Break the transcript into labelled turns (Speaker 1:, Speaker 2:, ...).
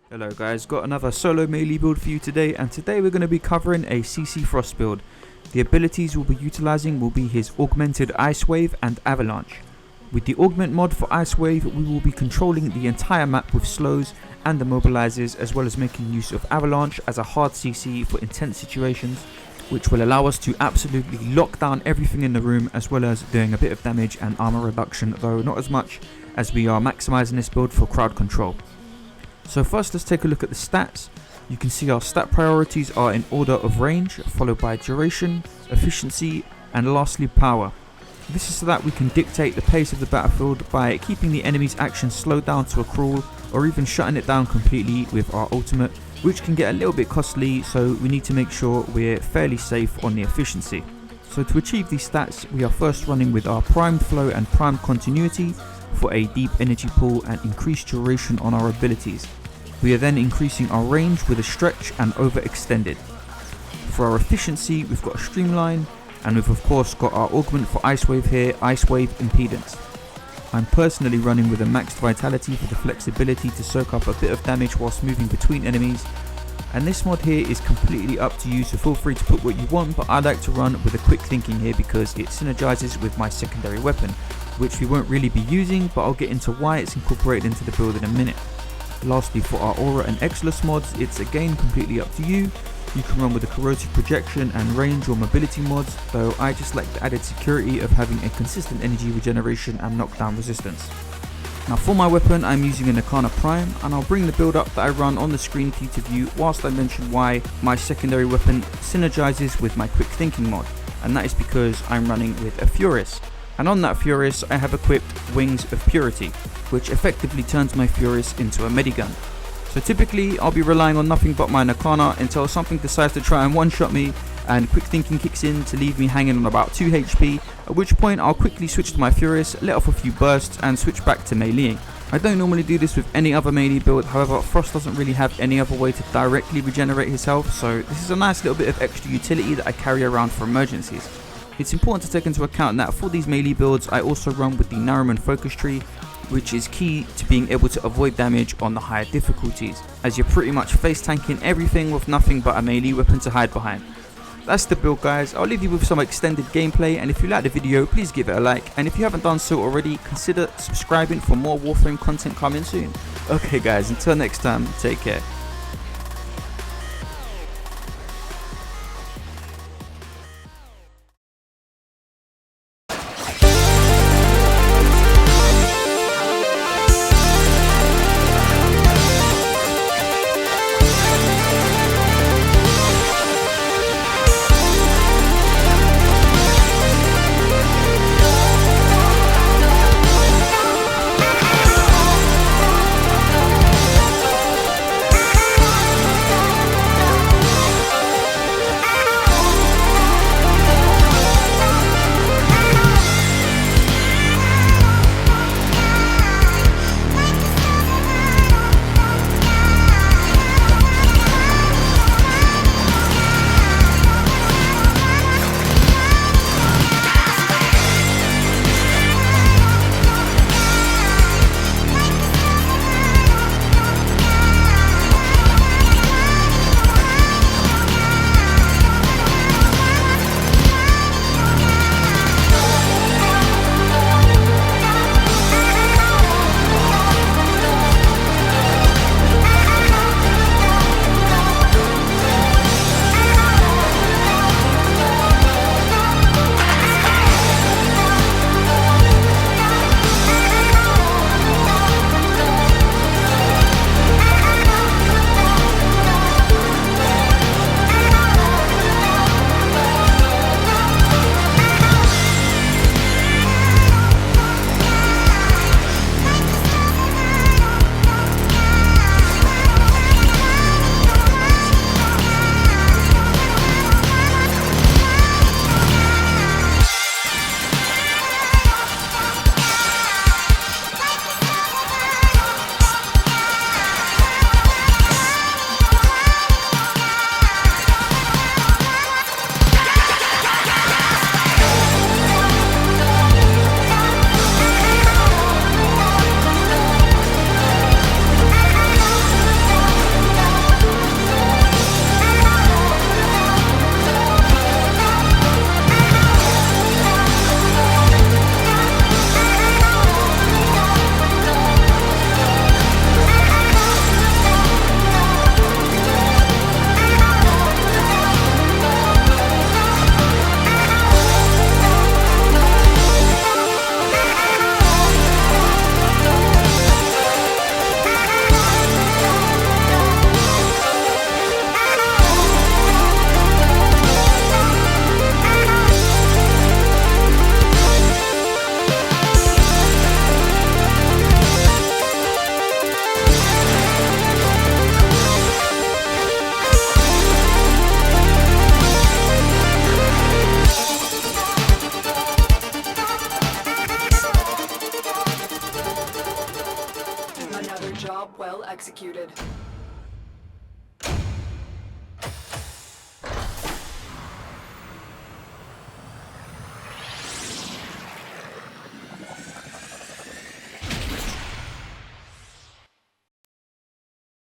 Speaker 1: Hello guys, got another solo melee build for you today, and today we're going to be covering a CC Frost build. The abilities we'll be utilising will be his Augmented Ice Wave and Avalanche. With the Augment mod for Ice Wave, we will be controlling the entire map with slows and immobilizers, as well as making use of Avalanche as a hard CC for intense situations, which will allow us to absolutely lock down everything in the room, as well as doing a bit of damage and armor reduction, though not as much, as we are maximising this build for crowd control. So first, let's take a look at the stats. You can see our stat priorities are in order of range, followed by duration, efficiency, and lastly power. This is so that we can dictate the pace of the battlefield by keeping the enemy's action slowed down to a crawl, or even shutting it down completely with our ultimate, which can get a little bit costly, so we need to make sure we're fairly safe on the efficiency. So to achieve these stats, we are first running with our primed flow and primed continuity for a deep energy pool and increased duration on our abilities. We are then increasing our range with a stretch and overextended. For our efficiency, we've got a streamline, and we've of course got our augment for Ice Wave here, Ice Wave impedance. I'm personally running with a maxed vitality for the flexibility to soak up a bit of damage whilst moving between enemies, and this mod here is completely up to you, so feel free to put what you want, but I like to run with a quick thinking here because it synergizes with my secondary weapon, which we won't really be using, but I'll get into why it's incorporated into the build in a minute. Lastly, for our Aura and Exilus mods, it's again completely up to you. You can run with the corrosive projection and range or mobility mods, though I just like the added security of having a consistent energy regeneration and knockdown resistance. Now for my weapon, I'm using a Nikana Prime, and I'll bring the build up that I run on the screen for you to view whilst I mention why my secondary weapon synergizes with my quick thinking mod, and that is because I'm running with a Furious. And on that Furious, I have equipped Wings of Purity, which effectively turns my Furious into a medigun. So typically, I'll be relying on nothing but my Nikana until something decides to try and one-shot me, and quick thinking kicks in to leave me hanging on about 2 HP, at which point I'll quickly switch to my Furious, let off a few bursts, and switch back to meleeing. I don't normally do this with any other melee build, however Frost doesn't really have any other way to directly regenerate his health, so this is a nice little bit of extra utility that I carry around for emergencies. It's important to take into account that for these melee builds, I also run with the Naramon focus tree, which is key to being able to avoid damage on the higher difficulties, as you're pretty much face tanking everything with nothing but a melee weapon to hide behind. That's the build guys. I'll leave you with some extended gameplay, and if you like the video, please give it a like, and if you haven't done so already, consider subscribing for more Warframe content coming soon. Okay guys, until next time, take care.
Speaker 2: executed.